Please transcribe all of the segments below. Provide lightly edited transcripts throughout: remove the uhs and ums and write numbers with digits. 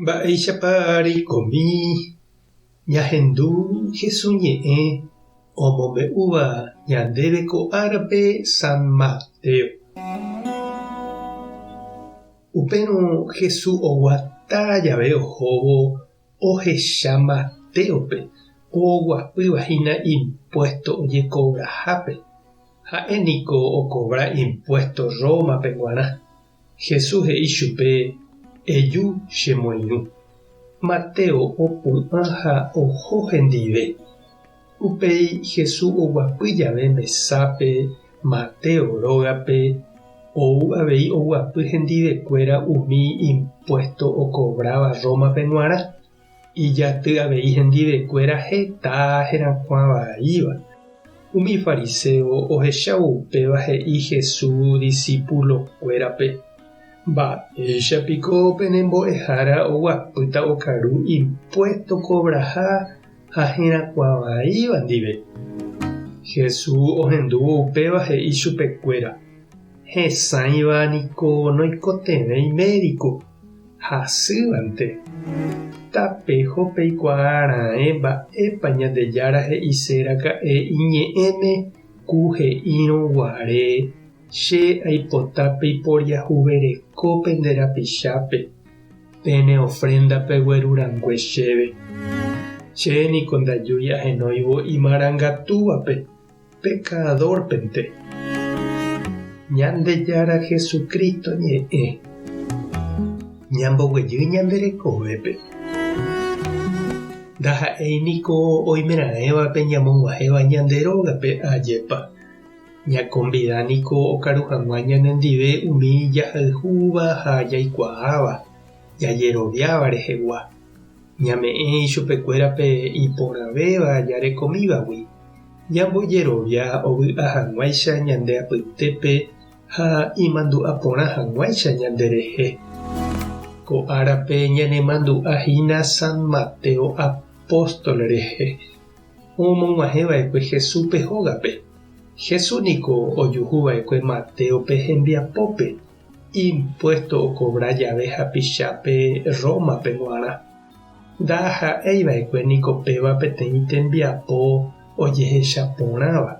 Mba'éichapa komi ñahendu hesuñe'ẽ omombe'úva ñandéve ko árape San Mateo. Upérõ Jesús oguata jave ohóvo ohecha Mateope oguapývahína impuesto ojekobrahápe. Ha'éniko okobra impuesto Rómape g̃uarã. Jesús he'i chupe: eju chemoirũ. Mateo opu'ã ha oho hendive. Upéi Jesús oguapy jave mesápe Mateo rógape, ou avei oguapy hendivekuéra umi impuesto okobráva Rómape g̃uarã. Ijaty avei hendivekuéra heta herakuã vaíva. Umi fariseo ohechávo upéva he'i Jesús discípulokuérape: mba'éichapiko penembo'ehára oguapýta okaru impuesto kobraha ha herakuã vaíva ndive. Jesús ohendúvo upéva he'i chupekuéra: hesãiva niko noikotevẽi médico, hasývante. Tapeho peikuaara'e mba'épa Ñandejára he'isẽraka'e iñe'ẽme ku he'írõguare che aipota peiporiahuverekópe nde rapichápe pene ofrendape guerurangue chéve. Chéniko ndajúi ahenóivo imarangatúvape, pecadorpente. Ñandejára Jesucristo ñe'ẽ ñamboguejy ñanderekovépe. Ndaha'éiniko oimeraẽvape ñamog̃uahẽva ñande rógape ajépa. Ñakombidániko okaru hag̃ua ñanendive umi jahayhúva ha jaikuaáva, jajeroviáva rehegua. Ñame'ẽ chupekuérape iporãvéva jarekomívagui. Ñambojerovia ovy'a hag̃uáicha ñande apytépe ha imandu'aporã hag̃uáicha ñanderehe. Ko árape ñanemandu'ahína San Mateo apóstol rehe. Omog̃uahẽva'ekue Jesúspe hógape. Jesús niko ojuhuva'ekue Mateope hembiapópe impuesto okobra jave hapichápe Rómape g̃uarã. Ndaha'éiva'ekue niko péva peteĩ tembiapo ojehechaporãva.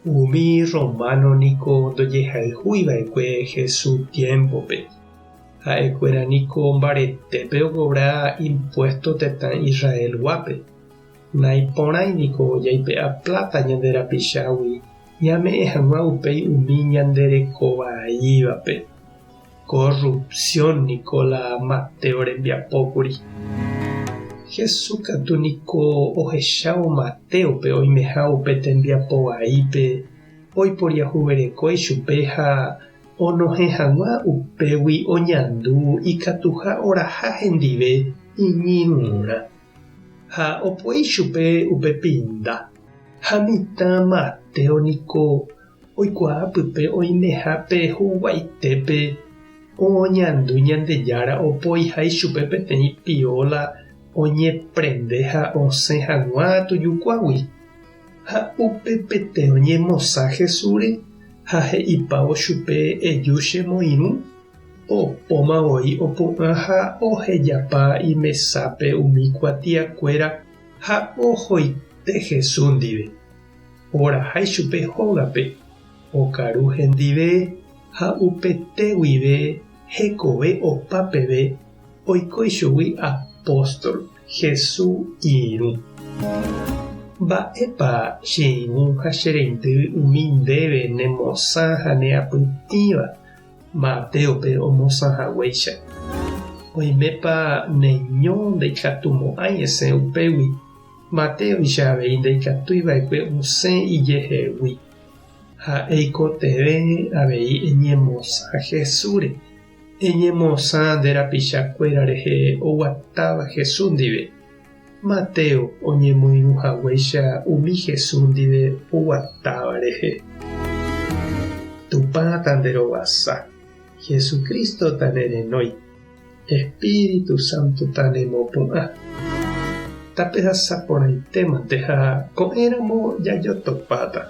Umi romano niko ndojehayhúiva'ekue Jesús tiempope. Ha'ekuéra niko mbaretépe okobra impuesto tetã Israel guápe. Naiporãi niko jaipe'a plata ñande rapichágui ñame'ẽ hag̃ua upéi umi ñandereko vaívape. Corrupción niko la Mateo rembiapókuri. Jesús katu niko ohechávo Mateope oimeha upe tembiapo vaípe oiporiahuverekói chupe ha onohẽ hag̃ua upégui oñandu ikatuha oraha hendive iñirũrã. Ha opuei chupe upe pinda. Ha mitã Mateo niko oikuaa pype oimehápe huguaitépe oñandu Ñandejára opoihái chupe peteĩ piola oñeprende ha osẽ hag̃ua tujukuágui. Ha upe pete oñemosã Jesúsre ha he'ipávo chupe eju chemoirũ. Opómavoi opu'ã ha ohejapa imesápe umi kuatiakuéra ha ohoite Jesús ndive. Orahái chupe hógape, okaru hendive ha upete guive hekove opápeve oikói chugui apóstol Jesús irũ. Mba'épa che irũ ha che reindy umi ndéve nemosã ha neapytĩva Mateope omosãhaguéicha. Oimépa neño ndaikatumo'ãi esẽ upégui. Mateoicha avei ndaikatúiva'ekue osẽ ijehegui. Ha eikotevẽ avei eñemosã Jesúsre. Eñemosã nde rapichakuéra rehe oguatáva Jesús ndive. Mateo oñemoirũhaguéicha umi Jesús ndive oguatáva rehe. Tupãta nde rovasa. Jesucristo tanerenói. Espíritu Santo tanemopu'ã. Tape hasaporãitémante ha ko'ẽramo jajotopáta.